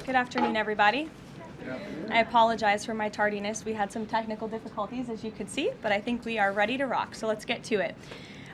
Good afternoon, everybody. I apologize for my tardiness. We had some technical difficulties, as you could see, but I think we are ready to rock, so let's get to it.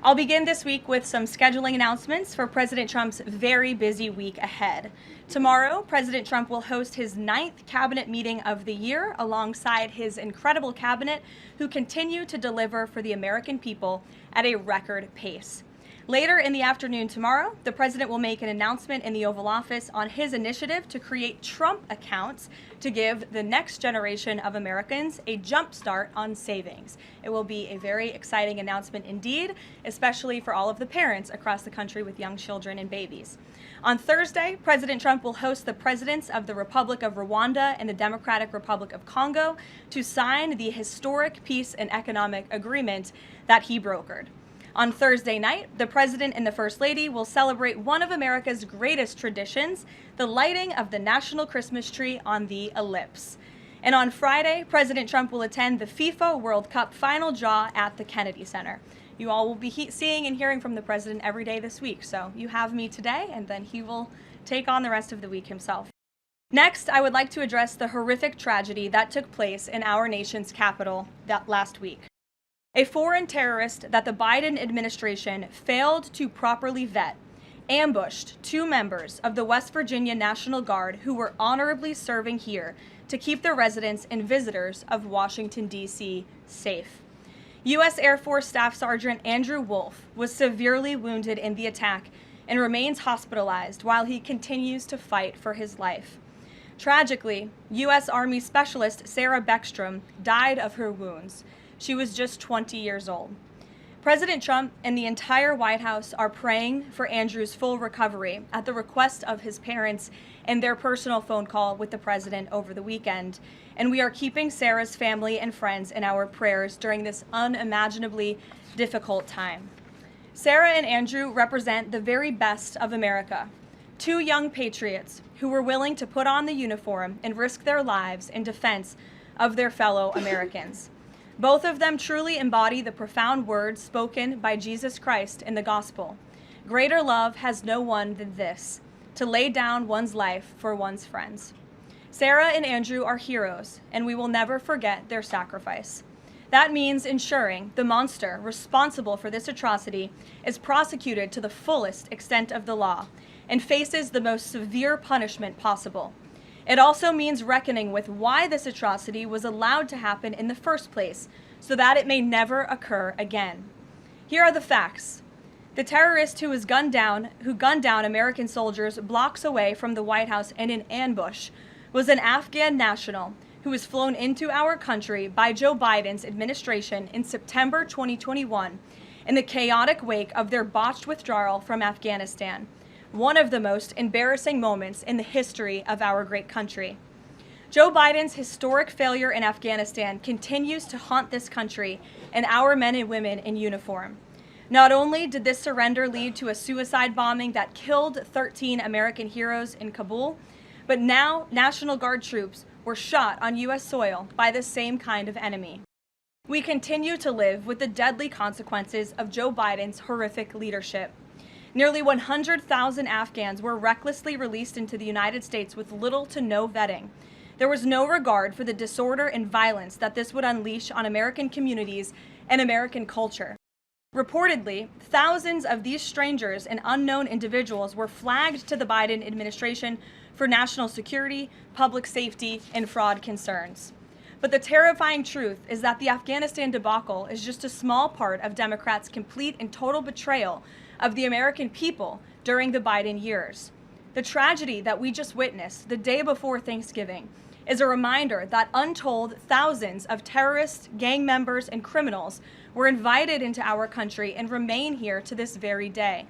I'll begin this week with some scheduling announcements for President Trump's very busy week ahead. Tomorrow, President Trump will host his 9th cabinet meeting of the year alongside his incredible cabinet, who continue to deliver for the American people at a record pace. Later in the afternoon tomorrow, the president will make an announcement in the Oval Office on his initiative to create Trump accounts to give the next generation of Americans a jump start on savings. It will be a very exciting announcement indeed, especially for all of the parents across the country with young children and babies. On Thursday, President Trump will host the presidents of the Republic of Rwanda and the Democratic Republic of Congo to sign the historic peace and economic agreement that he brokered. On Thursday night, the President and the First Lady will celebrate one of America's greatest traditions, the lighting of the national Christmas tree on the Ellipse. And on Friday, President Trump will attend the FIFA World Cup final draw at the Kennedy Center. You all will be seeing and hearing from the President every day this week, so you have me today, and then he will take on the rest of the week himself. Next, I would like to address the horrific tragedy that took place in our nation's capital last week. A foreign terrorist that the Biden administration failed to properly vet ambushed 2 members of the West Virginia National Guard who were honorably serving here to keep the residents and visitors of Washington, D.C. safe. U.S. Air Force Staff Sergeant Andrew Wolf was severely wounded in the attack and remains hospitalized while he continues to fight for his life. Tragically, U.S. Army Specialist Sarah Beckstrom died of her wounds. She was just 20 years old. President Trump and the entire White House are praying for Andrew's full recovery at the request of his parents and their personal phone call with the president over the weekend. And we are keeping Sarah's family and friends in our prayers during this unimaginably difficult time. Sarah and Andrew represent the very best of America. 2 young patriots who were willing to put on the uniform and risk their lives in defense of their fellow Americans. Both of them truly embody the profound words spoken by Jesus Christ in the gospel. Greater love has no one than this, to lay down one's life for one's friends. Sarah and Andrew are heroes, and we will never forget their sacrifice. That means ensuring the monster responsible for this atrocity is prosecuted to the fullest extent of the law and faces the most severe punishment possible. It also means reckoning with why this atrocity was allowed to happen in the first place, so that it may never occur again. Here are the facts. The terrorist who gunned down American soldiers blocks away from the White House in an ambush was an Afghan national who was flown into our country by Joe Biden's administration in September 2021 in the chaotic wake of their botched withdrawal from Afghanistan. One of the most embarrassing moments in the history of our great country. Joe Biden's historic failure in Afghanistan continues to haunt this country and our men and women in uniform. Not only did this surrender lead to a suicide bombing that killed 13 American heroes in Kabul, but now National Guard troops were shot on U.S. soil by the same kind of enemy. We continue to live with the deadly consequences of Joe Biden's horrific leadership. Nearly 100,000 Afghans were recklessly released into the United States with little to no vetting. There was no regard for the disorder and violence that this would unleash on American communities and American culture. Reportedly, thousands of these strangers and unknown individuals were flagged to the Biden administration for national security, public safety, and fraud concerns. But the terrifying truth is that the Afghanistan debacle is just a small part of Democrats' complete and total betrayal of the American people during the Biden years. The tragedy that we just witnessed the day before Thanksgiving is a reminder that untold thousands of terrorists, gang members, and criminals were invited into our country and remain here to this very day.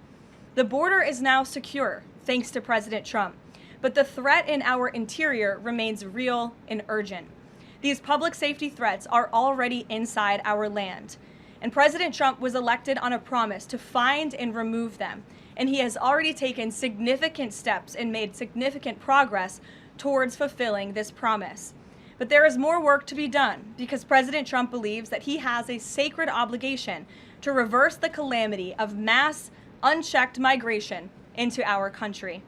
The border is now secure, thanks to President Trump, but the threat in our interior remains real and urgent. These public safety threats are already inside our land. And President Trump was elected on a promise to find and remove them. And he has already taken significant steps and made significant progress towards fulfilling this promise. But there is more work to be done because President Trump believes that he has a sacred obligation to reverse the calamity of mass, unchecked migration into our country.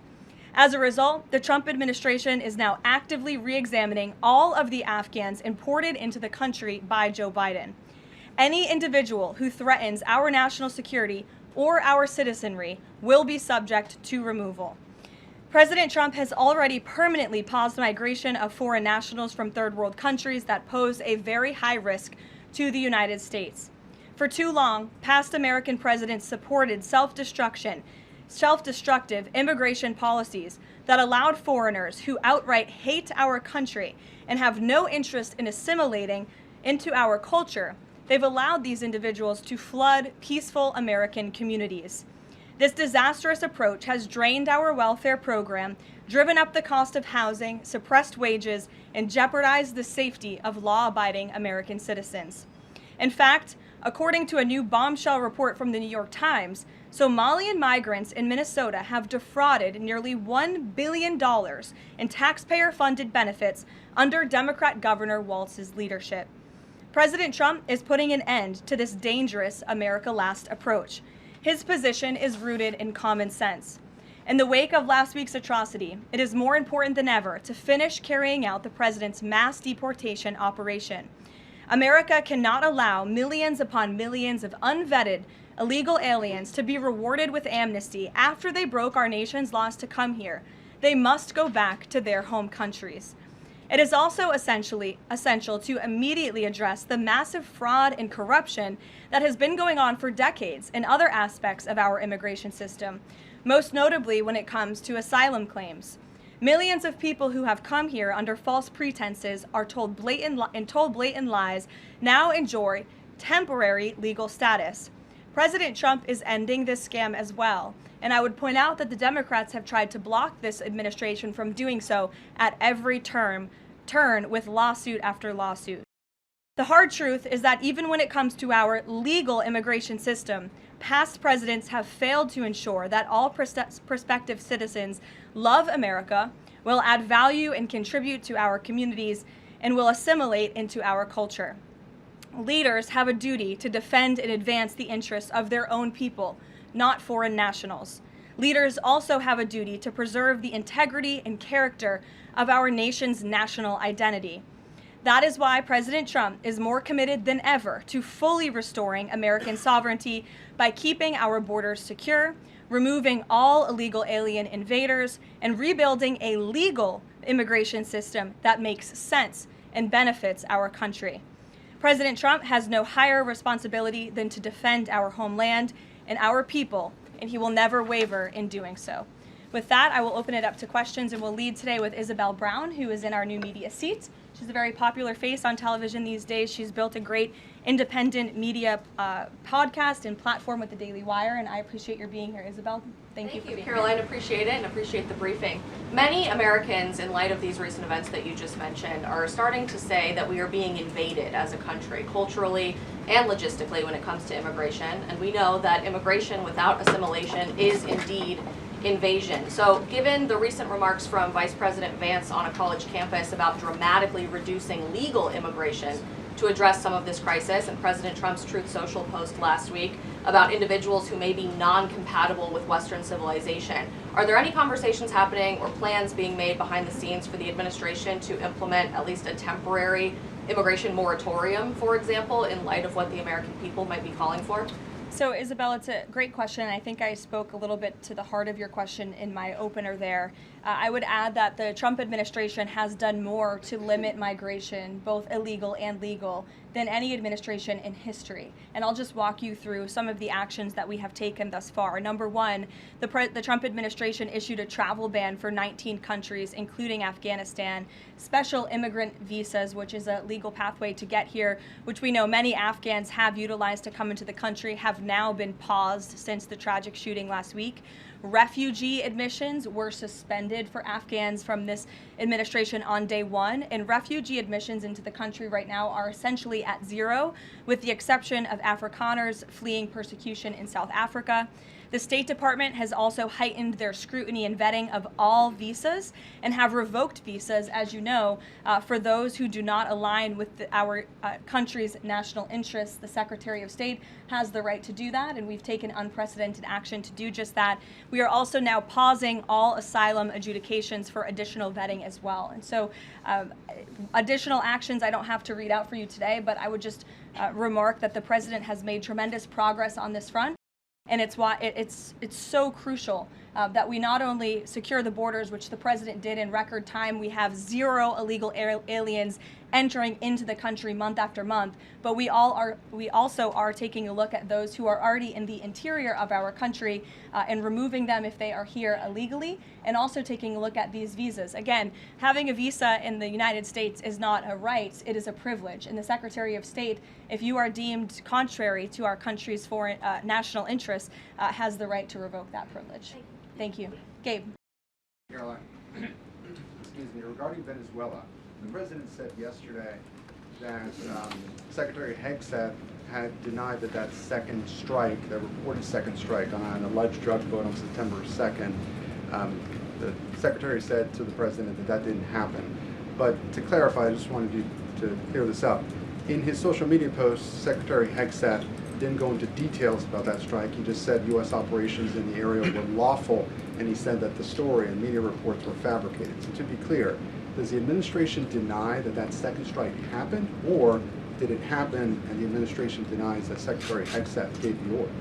As a result, the Trump administration is now actively re-examining all of the Afghans imported into the country by Joe Biden. Any individual who threatens our national security or our citizenry will be subject to removal. President Trump has already permanently paused migration of foreign nationals from third world countries that pose a very high risk to the United States. For too long, past American presidents supported self-destructive immigration policies that allowed foreigners who outright hate our country and have no interest in assimilating into our culture. They've allowed these individuals to flood peaceful American communities. This disastrous approach has drained our welfare program, driven up the cost of housing, suppressed wages, and jeopardized the safety of law-abiding American citizens. In fact, according to a new bombshell report from the New York Times, Somalian migrants in Minnesota have defrauded nearly $1 billion in taxpayer-funded benefits under Democrat Governor Walz's leadership. President Trump is putting an end to this dangerous America Last approach. His position is rooted in common sense. In the wake of last week's atrocity, it is more important than ever to finish carrying out the president's mass deportation operation. America cannot allow millions upon millions of unvetted illegal aliens to be rewarded with amnesty after they broke our nation's laws to come here. They must go back to their home countries. It is also essential to immediately address the massive fraud and corruption that has been going on for decades in other aspects of our immigration system, most notably when it comes to asylum claims. Millions of people who have come here under false pretenses are told blatant lies now enjoy temporary legal status. President Trump is ending this scam as well, and I would point out that the Democrats have tried to block this administration from doing so at every turn with lawsuit after lawsuit. The hard truth is that even when it comes to our legal immigration system, past presidents have failed to ensure that all prospective citizens love America, will add value and contribute to our communities, and will assimilate into our culture. Leaders have a duty to defend and advance the interests of their own people, not foreign nationals. Leaders also have a duty to preserve the integrity and character of our nation's national identity. That is why President Trump is more committed than ever to fully restoring American sovereignty by keeping our borders secure, removing all illegal alien invaders, and rebuilding a legal immigration system that makes sense and benefits our country. President Trump has no higher responsibility than to defend our homeland and our people, and he will never waver in doing so. With that, I will open it up to questions, and we'll lead today with Isabel Brown, who is in our new media seat. She's a very popular face on television these days. She's built a great independent media podcast and platform with the Daily Wire, and I appreciate your being here, Isabel. Thank you for being Caroline, here. Appreciate it and appreciate the briefing. Many Americans, in light of these recent events that you just mentioned, are starting to say that we are being invaded as a country, culturally and logistically, when it comes to immigration. And we know that immigration without assimilation is indeed invasion. So given the recent remarks from Vice President Vance on a college campus about dramatically reducing legal immigration to address some of this crisis, and President Trump's Truth Social post last week about individuals who may be non-compatible with Western civilization, are there any conversations happening or plans being made behind the scenes for the administration to implement at least a temporary immigration moratorium, for example, in light of what the American people might be calling for? So, Isabel, it's a great question, and I think I spoke a little bit to the heart of your question in my opener there. I would add that the Trump administration has done more to limit migration, both illegal and legal, than any administration in history. And I'll just walk you through some of the actions that we have taken thus far. Number one, the Trump administration issued a travel ban for 19 countries, including Afghanistan, special immigrant visas, which is a legal pathway to get here, which we know many Afghans have utilized to come into the country, have now been paused since the tragic shooting last week. Refugee admissions were suspended for Afghans from this administration on day one, and refugee admissions into the country right now are essentially at zero, with the exception of Afrikaners fleeing persecution in South Africa. The State Department has also heightened their scrutiny and vetting of all visas and have revoked visas, as you know, for those who do not align with our country's national interests. The Secretary of State has the right to do that, and we've taken unprecedented action to do just that. We are also now pausing all asylum adjudications for additional vetting as well. And so additional actions I don't have to read out for you today, but I would just remark that the President has made tremendous progress on this front. And it's why it's so crucial that we not only secure the borders, which the President did in record time. We have 0 illegal aliens entering into the country month after month, but we also are taking a look at those who are already in the interior of our country and removing them if they are here illegally, and also taking a look at these visas. Again, having a visa in the United States is not a right, it is a privilege. And the Secretary of State, if you are deemed contrary to our country's foreign national interests, has the right to revoke that privilege. Thank you. Gabe. Caroline, excuse me, regarding Venezuela, the President said yesterday that Secretary Hegseth had denied that second strike, that reported second strike on an alleged drug vote on September 2nd. The Secretary said to the President that didn't happen. But to clarify, I just wanted you to clear this up. In his social media post, Secretary Hegseth didn't go into details about that strike. He just said U.S. operations in the area were lawful, and he said that the story and media reports were fabricated. So to be clear, does the administration deny that second strike happened, or did it happen and the administration denies that Secretary Hegseth gave the order?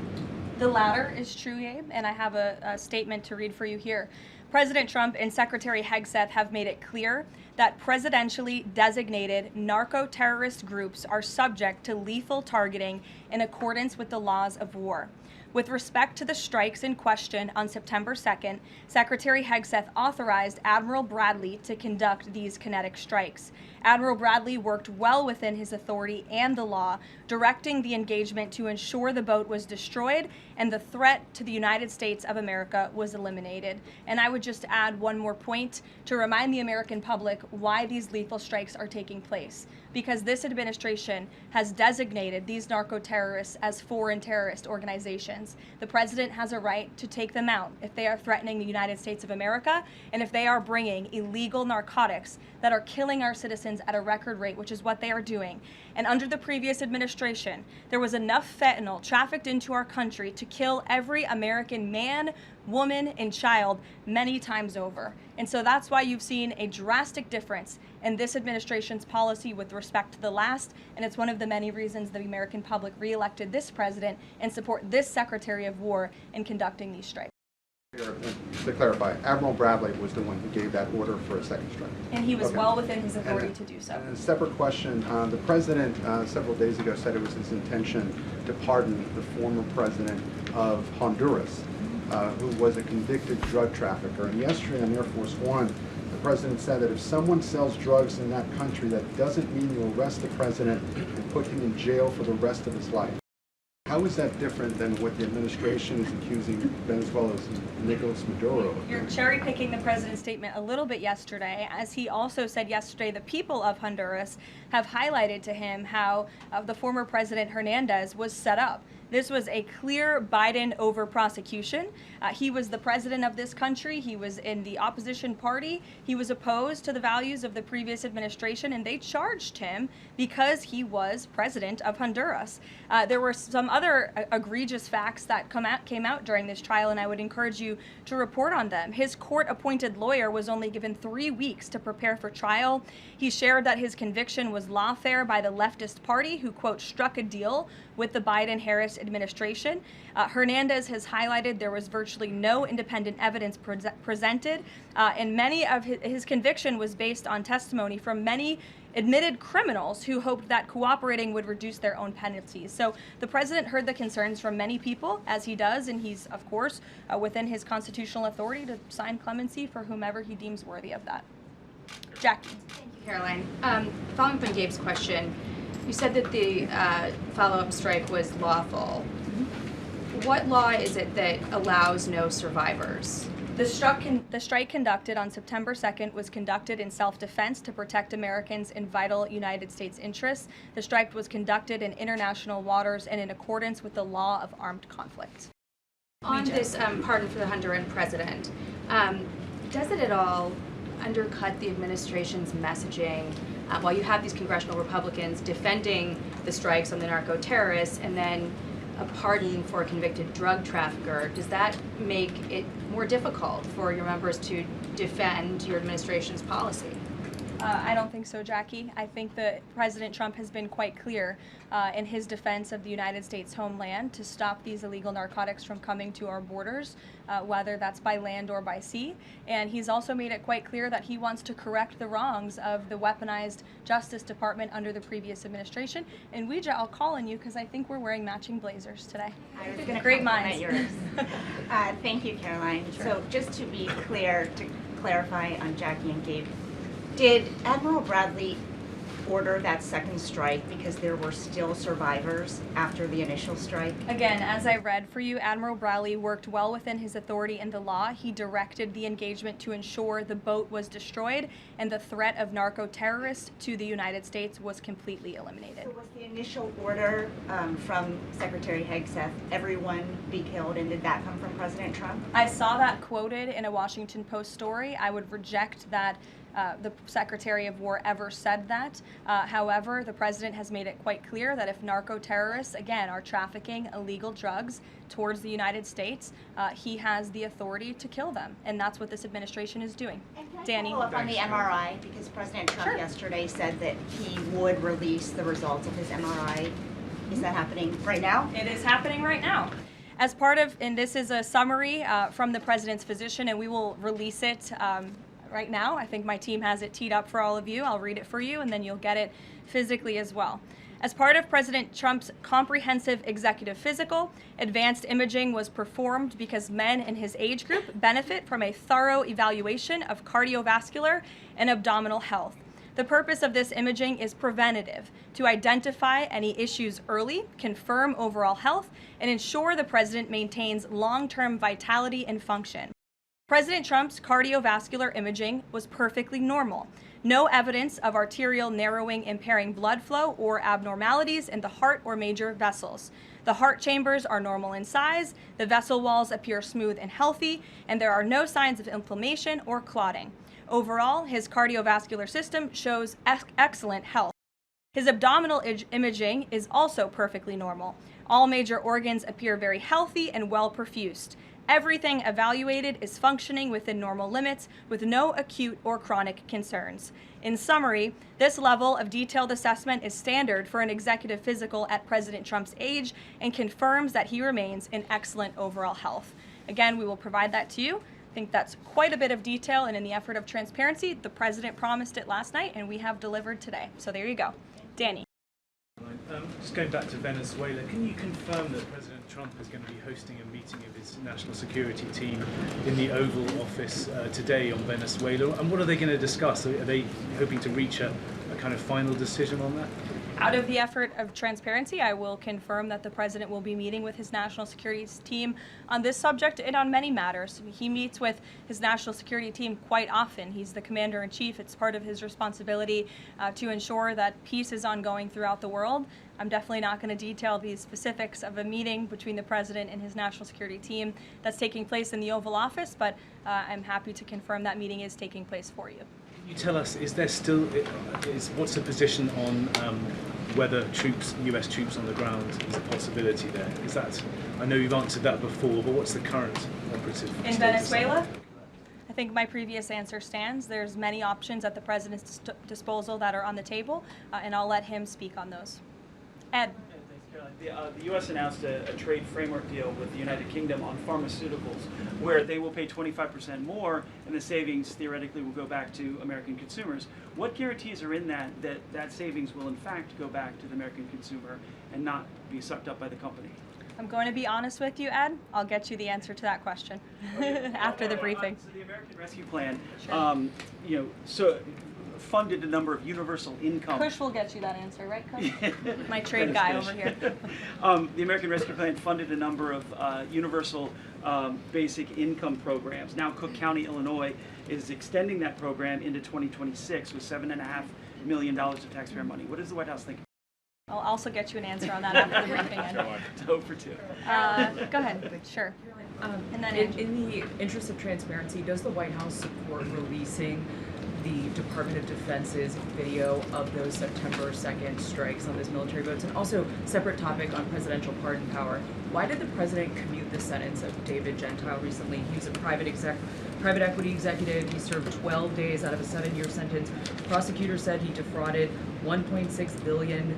The latter is true, Gabe, and I have a statement to read for you here. President Trump and Secretary Hegseth have made it clear that presidentially designated narco-terrorist groups are subject to lethal targeting in accordance with the laws of war. With respect to the strikes in question on September 2nd, Secretary Hegseth authorized Admiral Bradley to conduct these kinetic strikes. Admiral Bradley worked well within his authority and the law, directing the engagement to ensure the boat was destroyed and the threat to the United States of America was eliminated. And I would just add one more point to remind the American public why these lethal strikes are taking place. Because this administration has designated these narco-terrorists as foreign terrorist organizations. The President has a right to take them out if they are threatening the United States of America and if they are bringing illegal narcotics that are killing our citizens at a record rate, which is what they are doing. And under the previous administration, there was enough fentanyl trafficked into our country to kill every American man, woman, and child many times over. And so that's why you've seen a drastic difference in this administration's policy with respect to the last, and it's one of the many reasons the American public reelected this president and support this Secretary of War in conducting these strikes. To clarify, Admiral Bradley was the one who gave that order for a second strike. And he was well within his authority to do so. And a separate question, the President several days ago said it was his intention to pardon the former president of Honduras, who was a convicted drug trafficker. And yesterday on Air Force One, the President said that if someone sells drugs in that country, that doesn't mean you arrest the President and put him in jail for the rest of his life. How is that different than what the administration is accusing Venezuela's Nicolas Maduro of? You're cherry picking the president's statement a little bit yesterday, as he also said yesterday the people of Honduras have highlighted to him how the former President Hernandez was set up. This was a clear Biden over prosecution. He was the president of this country. He was in the opposition party. He was opposed to the values of the previous administration, and they charged him because he was president of Honduras. There were some other egregious facts that came out during this trial, and I would encourage you to report on them. His court-appointed lawyer was only given 3 weeks to prepare for trial. He shared that his conviction was lawfare by the leftist party, who, quote, struck a deal with the Biden-Harris administration. Hernandez has highlighted there was virtually no independent evidence presented, and many of his conviction was based on testimony from many admitted criminals who hoped that cooperating would reduce their own penalties. So the president heard the concerns from many people, as he does, and he's, of course, within his constitutional authority to sign clemency for whomever he deems worthy of that. Jackie. Thank you, Caroline. Following up on Gabe's question, you said that the follow-up strike was lawful. What law is it that allows no survivors? The strike conducted on September 2nd was conducted in self-defense to protect Americans in vital United States interests. The strike was conducted in international waters and in accordance with the law of armed conflict. On this pardon for the Honduran president, does it at all undercut the administration's messaging while you have these congressional Republicans defending the strikes on the narco-terrorists and then a pardon for a convicted drug trafficker? Does that make it more difficult for your members to defend your administration's policy? I don't think so, Jackie. I think that President Trump has been quite clear in his defense of the United States homeland to stop these illegal narcotics from coming to our borders, whether that's by land or by sea. And he's also made it quite clear that he wants to correct the wrongs of the weaponized Justice Department under the previous administration. And Ouija, I'll call on you because I think we're wearing matching blazers today. I was going to Great compliment minds. yours. Thank you, Caroline. Sure. So just to be clear, to clarify on Jackie and Gabe, did Admiral Bradley order that second strike because there were still survivors after the initial strike? Again, as I read for you, Admiral Bradley worked well within his authority in the law. He directed the engagement to ensure the boat was destroyed and the threat of narco-terrorists to the United States was completely eliminated. So was the initial order from Secretary Hegseth, everyone be killed, and did that come from President Trump? I saw that quoted in a Washington Post story. I would reject that the Secretary of War ever said that. However, the President has made it quite clear that if narco-terrorists, again, are trafficking illegal drugs towards the United States, he has the authority to kill them. And that's what this administration is doing. And can I Danny? follow up on the MRI? Because President Trump Sure. yesterday said that he would release the results of his MRI. Is that happening right now? It is happening right now. As part of, and this is a summary from the President's physician, and we will release it right now. I think my team has it teed up for all of you. I'll read it for you, and then you'll get it physically as well. As part of President Trump's comprehensive executive physical, advanced imaging was performed because men in his age group benefit from a thorough evaluation of cardiovascular and abdominal health. The purpose of this imaging is preventative, to identify any issues early, confirm overall health, and ensure the president maintains long-term vitality and function. President Trump's cardiovascular imaging was perfectly normal. No evidence of arterial narrowing impairing blood flow or abnormalities in the heart or major vessels. The heart chambers are normal in size, the vessel walls appear smooth and healthy, and there are no signs of inflammation or clotting. Overall, his cardiovascular system shows excellent health. His abdominal imaging is also perfectly normal. All major organs appear very healthy and well perfused. Everything evaluated is functioning within normal limits with no acute or chronic concerns. In summary, this level of detailed assessment is standard for an executive physical at President Trump's age and confirms that he remains in excellent overall health. Again, we will provide that to you. I think that's quite a bit of detail, and in the effort of transparency, the president promised it last night, and we have delivered today. So there you go. Danny. Just going back to Venezuela, can you confirm that President Trump is going to be hosting a meeting of his national security team in the Oval Office today on Venezuela? And what are they going to discuss? Are they hoping to reach a kind of final decision on that? Out of the effort of transparency, I will confirm that the president will be meeting with his national security team on this subject and on many matters. He meets with his national security team quite often. He's the commander-in-chief. It's part of his responsibility to ensure that peace is ongoing throughout the world. I'm definitely not going to detail the specifics of a meeting between the president and his national security team that's taking place in the Oval Office, but I'm happy to confirm that meeting is taking place for you. Can you tell us, is there still, what's the position on whether US troops on the ground is a possibility there? Is that, I know you've answered that before, but what's the current operative In status? Venezuela? I think my previous answer stands. There's many options at the president's disposal that are on the table, and I'll let him speak on those. Ed. The U.S. announced a trade framework deal with the United Kingdom on pharmaceuticals, where they will pay 25% more, and the savings theoretically will go back to American consumers. What guarantees are in that savings will in fact go back to the American consumer and not be sucked up by the company? I'm going to be honest with you, Ed. I'll get you the answer to that question after the briefing. So the American Rescue Plan, Sure. funded a number of universal income. Kush will get you that answer, right, Kush? My trade guy over here. The American Rescue Plan funded a number of universal basic income programs. Now Cook County, Illinois is extending that program into 2026 with $7.5 million of taxpayer money. What does the White House think? I'll also get you an answer on that after the briefing. Ed. 0 for 2. Go ahead. Sure. And then in the interest of transparency, does the White House support releasing the Department of Defense's video of those September 2nd strikes on those military boats? And also, separate topic on presidential pardon power. Why did the president commute the sentence of David Gentile recently? He was a private equity executive. He served 12 days out of a 7-year sentence. Prosecutors said he defrauded $1.6 billion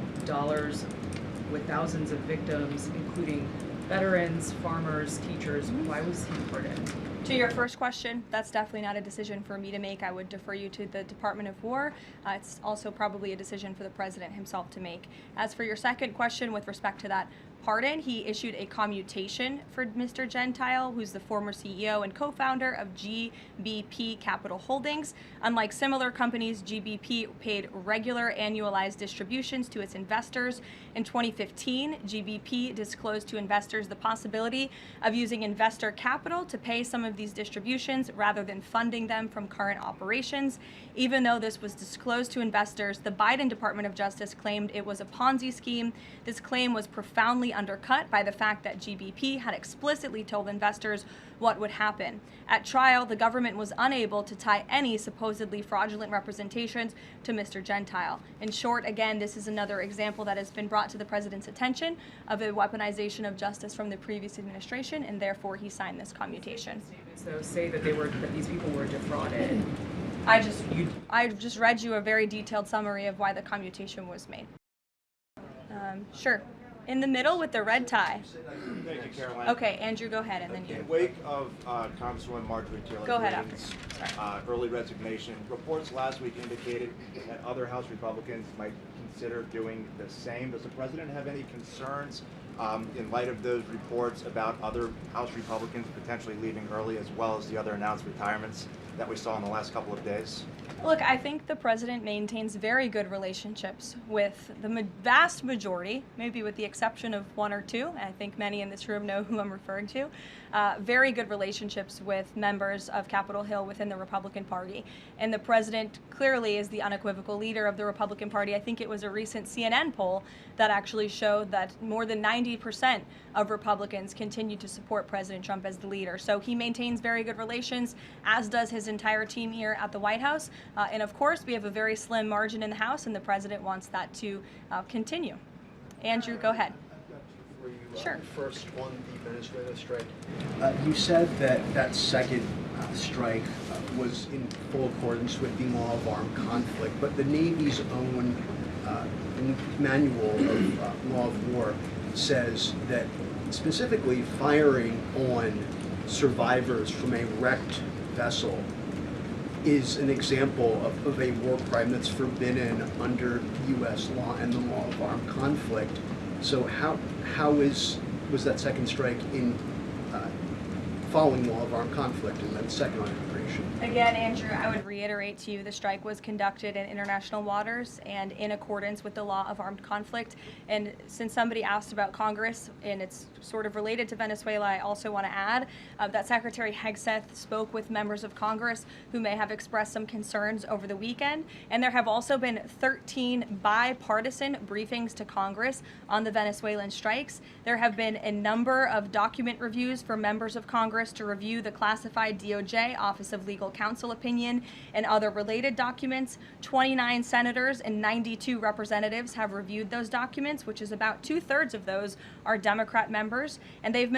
with thousands of victims, including veterans, farmers, teachers. Why was he pardoned? To your first question, that's definitely not a decision for me to make. I would defer you to the Department of War. It's also probably a decision for the president himself to make. As for your second question with respect to that pardon, he issued a commutation for Mr. Gentile, who's the former CEO and co-founder of GBP Capital Holdings. Unlike similar companies, GBP paid regular annualized distributions to its investors. In 2015, GBP disclosed to investors the possibility of using investor capital to pay some of these distributions rather than funding them from current operations. Even though this was disclosed to investors, the Biden Department of Justice claimed it was a Ponzi scheme. This claim was profoundly undercut by the fact that GBP had explicitly told investors what would happen. At trial, the government was unable to tie any supposedly fraudulent representations to Mr. Gentile. In short, again, this is another example that has been brought to the president's attention of a weaponization of justice from the previous administration, and therefore he signed this commutation. So say that these people were defrauded. I just read you a very detailed summary of why the commutation was made. Sure. In the middle with the red tie. Thank you, Caroline. Okay, Andrew, go ahead, and then you. In wake of Congresswoman Marjorie Taylor Go ahead Greene's early resignation, reports last week indicated that other House Republicans might consider doing the same. Does the president have any concerns in light of those reports about other House Republicans potentially leaving early, as well as the other announced retirements that we saw in the last couple of days? Look, I think the president maintains very good relationships with the vast majority, maybe with the exception of one or two. I think many in this room know who I'm referring to. Very good relationships with members of Capitol Hill within the Republican Party. And the president clearly is the unequivocal leader of the Republican Party. I think it was a recent CNN poll that actually showed that more than 90% of Republicans continue to support President Trump as the leader. So he maintains very good relations, as does his entire team here at the White House. And of course, we have a very slim margin in the House, and the president wants that to continue. Andrew, go ahead. For you, Sure. First, on the Venezuela strike, you said that second strike was in full accordance with the law of armed conflict, but the Navy's own manual of law of war says that specifically firing on survivors from a wrecked vessel is an example of a war crime that's forbidden under U.S. law and the law of armed conflict. So how was that second strike in following law of armed conflict, and then second on immigration? Again, Andrew, I would reiterate to you the strike was conducted in international waters and in accordance with the law of armed conflict. And since somebody asked about Congress, and it's sort of related to Venezuela, I also want to add that Secretary Hegseth spoke with members of Congress who may have expressed some concerns over the weekend. And there have also been 13 bipartisan briefings to Congress on the Venezuelan strikes. There have been a number of document reviews for members of Congress to review the classified DOJ Office of Legal Counsel opinion and other related documents. 29 senators and 92 representatives have reviewed those documents, which is about 2/3 of those are Democrat members, and they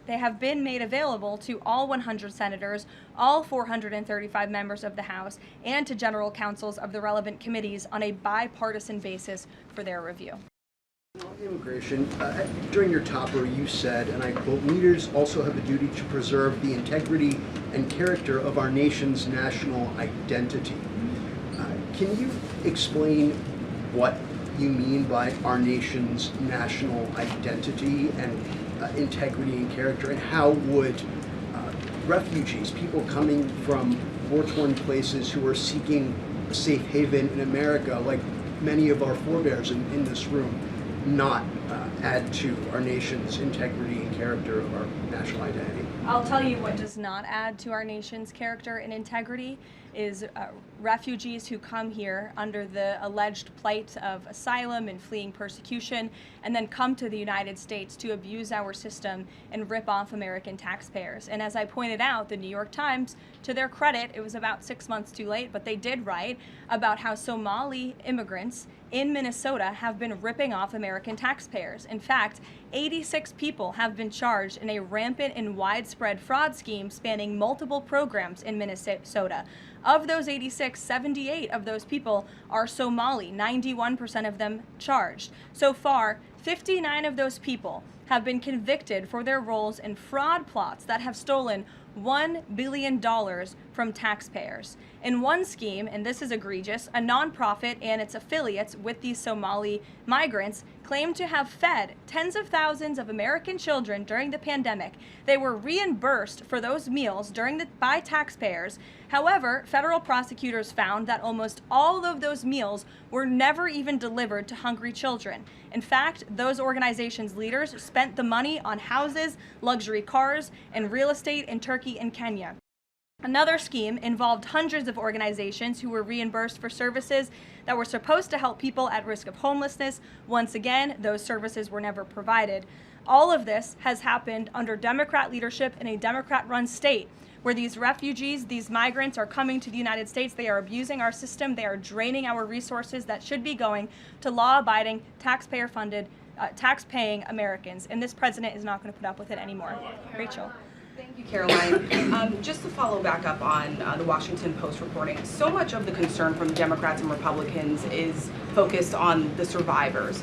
have been made available to all 100 senators, all 435 members of the House, and to general counsels of the relevant committees on a bipartisan basis for their review. Immigration, during your topper you said, and I quote, "Leaders also have a duty to preserve the integrity and character of our nation's national identity." Can you explain what you mean by our nation's national identity and integrity and character, and how would refugees, people coming from war-torn places who are seeking a safe haven in America, like many of our forebears in this room, not add to our nation's integrity and character of our national identity? I'll tell you what does not add to our nation's character and integrity is refugees who come here under the alleged plight of asylum and fleeing persecution, and then come to the United States to abuse our system and rip off American taxpayers. And as I pointed out, the New York Times, to their credit, it was about 6 months too late, but they did write about how Somali immigrants in Minnesota have been ripping off American taxpayers. In fact, 86 people have been charged in a rampant and widespread fraud scheme spanning multiple programs in Minnesota. Of those 86, 78 of those people are Somali, 91% of them charged. So far, 59 of those people have been convicted for their roles in fraud plots that have stolen $1 billion from taxpayers. In one scheme, and this is egregious, a nonprofit and its affiliates with these Somali migrants claimed to have fed tens of thousands of American children during the pandemic. They were reimbursed for those meals by taxpayers. However, federal prosecutors found that almost all of those meals were never even delivered to hungry children. In fact, those organizations' leaders spent the money on houses, luxury cars, and real estate in Turkey and Kenya. Another scheme involved hundreds of organizations who were reimbursed for services that were supposed to help people at risk of homelessness. Once again, those services were never provided. All of this has happened under Democrat leadership in a Democrat-run state, where these refugees, these migrants are coming to the United States. They are abusing our system. They are draining our resources that should be going to law-abiding, taxpayer-funded, tax-paying Americans. And this president is not going to put up with it anymore. Rachel. Thank you, Caroline. Just to follow back up on the Washington Post reporting, so much of the concern from Democrats and Republicans is focused on the survivors.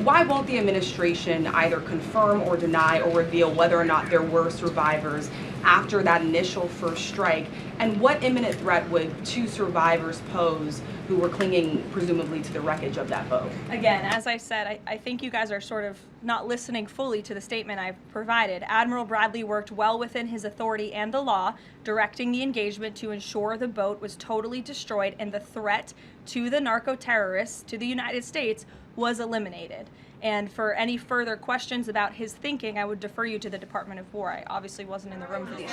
Why won't the administration either confirm or deny or reveal whether or not there were survivors after that initial first strike? And what imminent threat would two survivors pose who were clinging presumably to the wreckage of that boat? Again, as I said, I think you guys are sort of not listening fully to the statement I've provided. Admiral Bradley worked well within his authority and the law, directing the engagement to ensure the boat was totally destroyed and the threat to the narco-terrorists, to the United States, was eliminated. And for any further questions about his thinking, I would defer you to the Department of War. I obviously wasn't in the room for these.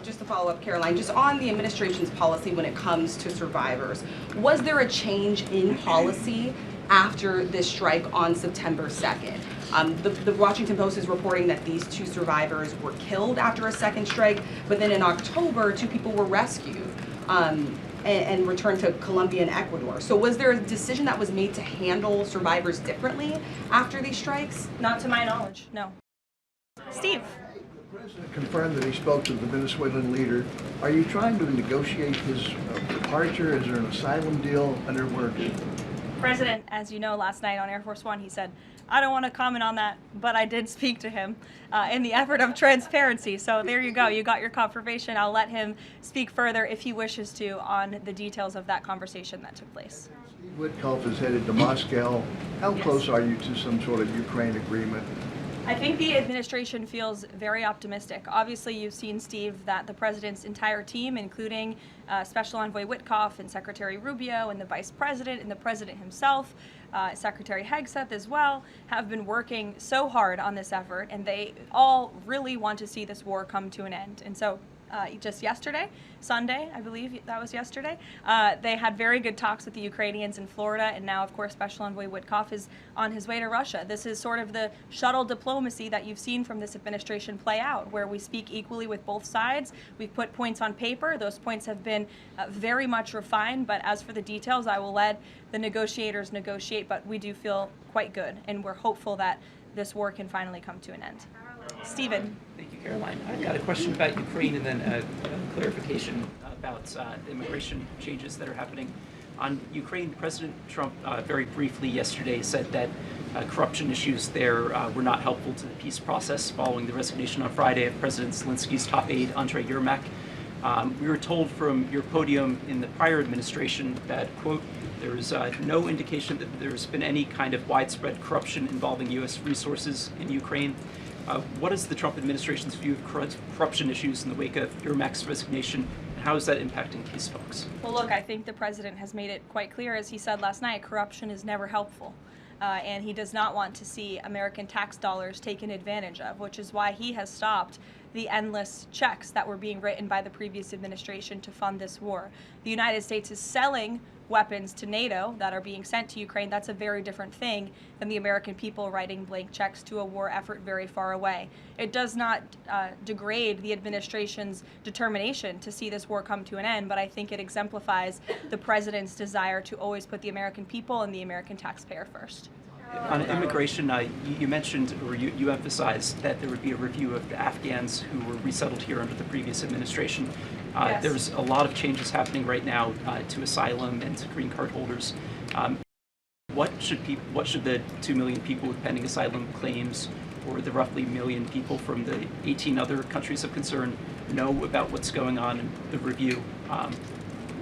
Just to follow up, Caroline, just on the administration's policy when it comes to survivors, was there a change in policy after this strike on September 2nd? The Washington Post is reporting that these two survivors were killed after a second strike, but then in October, two people were rescued and returned to Colombia and Ecuador. So was there a decision that was made to handle survivors differently after these strikes? Not to my knowledge, no. Steve. The president confirmed that he spoke to the Venezuelan leader. Are you trying to negotiate his departure? Is there an asylum deal under works? President, as you know, last night on Air Force One, he said, I don't want to comment on that, but I did speak to him in the effort of transparency. So there you go. You got your confirmation. I'll let him speak further if he wishes to on the details of that conversation that took place. Steve Witkoff is headed to Moscow. How close are you to some sort of Ukraine agreement? I think the administration feels very optimistic. Obviously, you've seen, Steve, that the president's entire team, including Special Envoy Witkoff and Secretary Rubio and the Vice President and the President himself, Secretary Hegseth as well, have been working so hard on this effort, and they all really want to see this war come to an end. And so just yesterday, Sunday, I believe that was yesterday, they had very good talks with the Ukrainians in Florida, and now, of course, Special Envoy Witkoff is on his way to Russia. This is sort of the shuttle diplomacy that you've seen from this administration play out, where we speak equally with both sides. We've put points on paper. Those points have been very much refined, but as for the details, I will let the negotiators negotiate, but we do feel quite good, and we're hopeful that this war can finally come to an end. Stephen. Thank you, Caroline. I've got a question about Ukraine and then a clarification about immigration changes that are happening. On Ukraine, President Trump very briefly yesterday said that corruption issues there were not helpful to the peace process following the resignation on Friday of President Zelensky's top aide, Andriy Yermak. We were told from your podium in the prior administration that, quote, there is no indication that there's been any kind of widespread corruption involving U.S. resources in Ukraine. What is the Trump administration's view of corruption issues in the wake of Yermak's resignation, and how is that impacting peace talks? Well, look, I think the president has made it quite clear, as he said last night, corruption is never helpful. And he does not want to see American tax dollars taken advantage of, which is why he has stopped the endless checks that were being written by the previous administration to fund this war. The United States is selling weapons to NATO that are being sent to Ukraine. That's a very different thing than the American people writing blank checks to a war effort very far away. It does not degrade the administration's determination to see this war come to an end, but I think it exemplifies the president's desire to always put the American people and the American taxpayer first. On immigration, you mentioned, or you emphasized that there would be a review of the Afghans who were resettled here under the previous administration. Yes. There's a lot of changes happening right now to asylum and to green card holders. What should the 2 million people with pending asylum claims, or the roughly 1 million people from the 18 other countries of concern, know about what's going on in the review?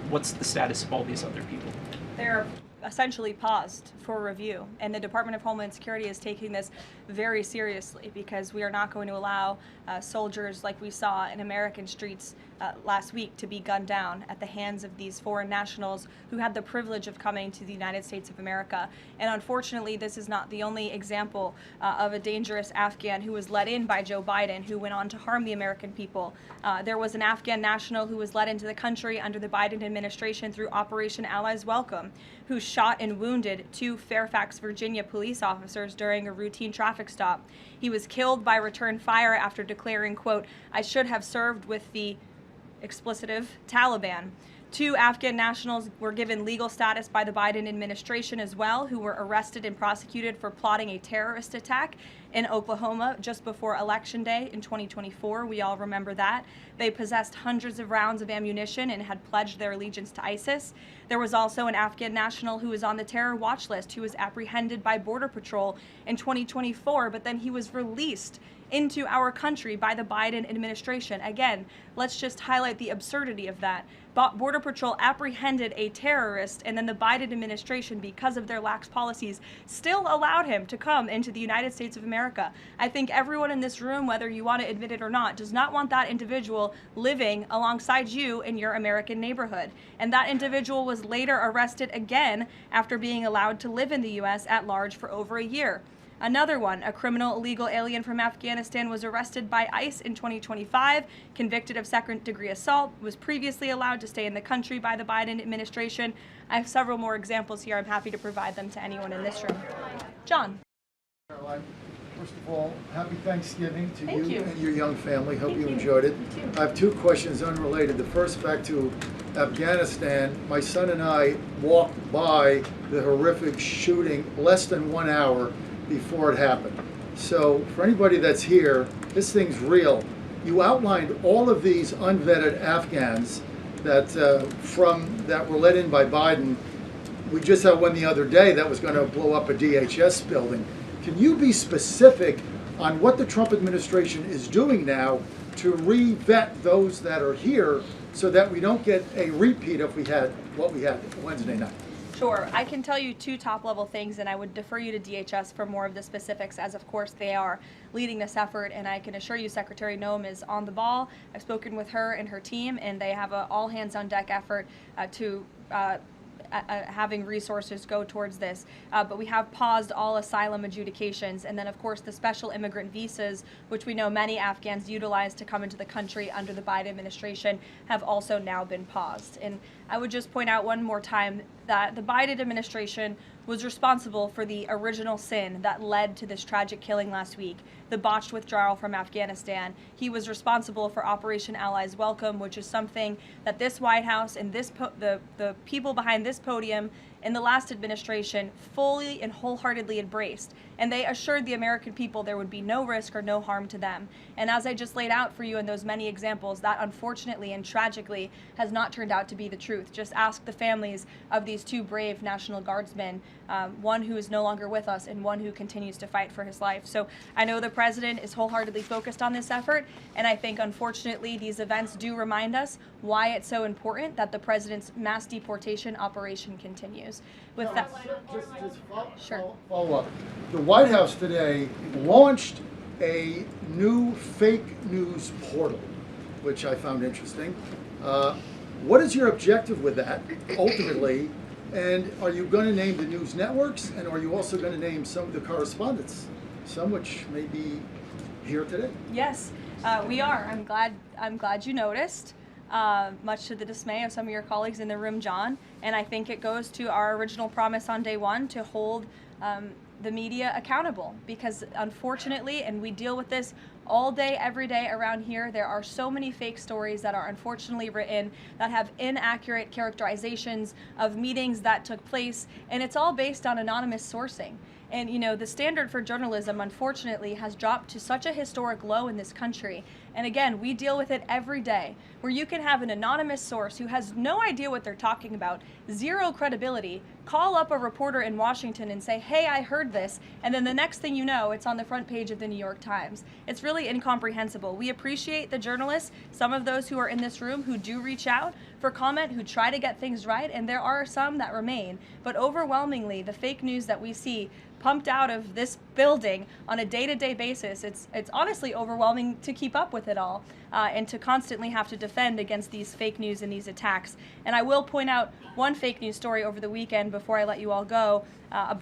What's the status of all these other people? They're essentially paused for review, and the Department of Homeland Security is taking this very seriously, because we are not going to allow soldiers like we saw in American streets last week to be gunned down at the hands of these foreign nationals who had the privilege of coming to the United States of America. And unfortunately, this is not the only example of a dangerous Afghan who was let in by Joe Biden, who went on to harm the American people. There was an Afghan national who was let into the country under the Biden administration through Operation Allies Welcome, who shot and wounded 2 Fairfax, Virginia police officers during a routine traffic stop. He was killed by return fire after declaring, quote, "I should have served with the explicitive Taliban." 2 Afghan nationals were given legal status by the Biden administration as well, who were arrested and prosecuted for plotting a terrorist attack in Oklahoma just before Election Day in 2024. We all remember that. They possessed hundreds of rounds of ammunition and had pledged their allegiance to ISIS. There was also an Afghan national who was on the terror watch list who was apprehended by Border Patrol in 2024, but then he was released into our country by the Biden administration. Again, let's just highlight the absurdity of that. Border Patrol apprehended a terrorist, and then the Biden administration, because of their lax policies, still allowed him to come into the United States of America. I think everyone in this room, whether you want to admit it or not, does not want that individual living alongside you in your American neighborhood. And that individual was later arrested again after being allowed to live in the U.S. at large for over a year. Another one, a criminal illegal alien from Afghanistan, was arrested by ICE in 2025, convicted of second-degree assault, was previously allowed to stay in the country by the Biden administration. I have several more examples here. I'm happy to provide them to anyone in this room. John. Caroline, first of all, happy Thanksgiving to Thank you and your young family. Hope you enjoyed it. I have 2 questions unrelated. The first, back to Afghanistan. My son and I walked by the horrific shooting less than 1 hour before it happened. So for anybody that's here, this thing's real. You outlined all of these unvetted Afghans that that were let in by Biden. We just had one the other day that was going to blow up a DHS building. Can you be specific on what the Trump administration is doing now to re-vet those that are here so that we don't get a repeat of what we had Wednesday night? Sure. I can tell you 2 top-level things, and I would defer you to DHS for more of the specifics, as of course they are leading this effort, and I can assure you Secretary Noem is on the ball. I've spoken with her and her team, and they have an all-hands-on-deck effort to having resources go towards this. But we have paused all asylum adjudications, and then of course the special immigrant visas, which we know many Afghans utilize to come into the country under the Biden administration, have also now been paused. And I would just point out one more time that the Biden administration was responsible for the original sin that led to this tragic killing last week, the botched withdrawal from Afghanistan. He was responsible for Operation Allies Welcome, which is something that this White House and the people behind this podium in the last administration fully and wholeheartedly embraced. And they assured the American people there would be no risk or no harm to them. And as I just laid out for you in those many examples, that unfortunately and tragically has not turned out to be the truth. Just ask the families of these 2 brave National Guardsmen, one who is no longer with us and one who continues to fight for his life. So I know the president is wholeheartedly focused on this effort, and I think unfortunately these events do remind us why it's so important that the president's mass deportation operation continues. With that, just follow up. The White House today launched a new fake news portal, which I found interesting. What is your objective with that, ultimately? And are you going to name the news networks? And are you also going to name some of the correspondents, some which may be here today? yes. We are. I'm glad you noticed. Much to the dismay of some of your colleagues in the room, John. And I think it goes to our original promise on day one to hold the media accountable, because unfortunately, and we deal with this all day, every day around here, there are so many fake stories that are unfortunately written that have inaccurate characterizations of meetings that took place, and it's all based on anonymous sourcing. And you know, the standard for journalism, unfortunately, has dropped to such a historic low in this country. And again, we deal with it every day, where you can have an anonymous source who has no idea what they're talking about, zero credibility, call up a reporter in Washington and say, hey, I heard this, and then the next thing you know, it's on the front page of the New York Times. It's really incomprehensible. We appreciate the journalists, some of those who are in this room who do reach out for comment, who try to get things right, and there are some that remain. But overwhelmingly, the fake news that we see pumped out of this building on a day-to-day basis, it's honestly overwhelming to keep up with it all, and to constantly have to defend against these fake news and these attacks. And I will point out one fake news story over the weekend before I let you all go,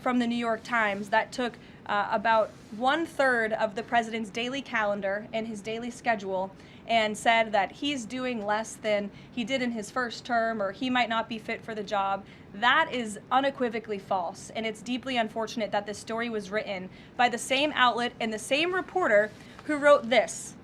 from the New York Times that took about 1/3 of the president's daily calendar and his daily schedule and said that he's doing less than he did in his first term, or he might not be fit for the job. That is unequivocally false, and it's deeply unfortunate that this story was written by the same outlet and the same reporter who wrote this: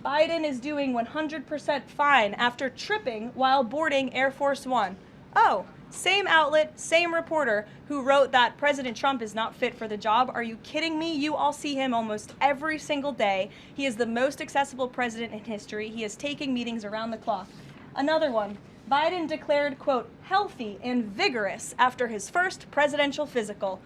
Biden is doing 100% fine after tripping while boarding Air Force One. Oh, same outlet, same reporter who wrote that President Trump is not fit for the job. Are you kidding me? You all see him almost every single day. He is the most accessible president in history. He is taking meetings around the clock. Another one. Biden declared, quote, healthy and vigorous after his first presidential physical.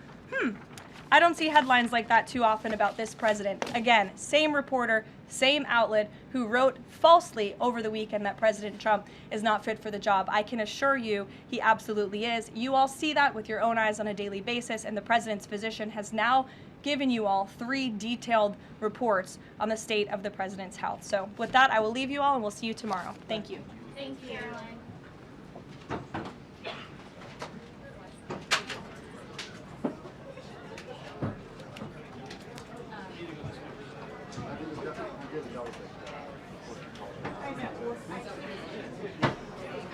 I don't see headlines like that too often about this president. Again, same reporter, same outlet who wrote falsely over the weekend that President Trump is not fit for the job. I can assure you he absolutely is. You all see that with your own eyes on a daily basis, and the president's physician has now given you all 3 detailed reports on the state of the president's health. So with that, I will leave you all and we'll see you tomorrow. Thank you. Thank you, Caroline.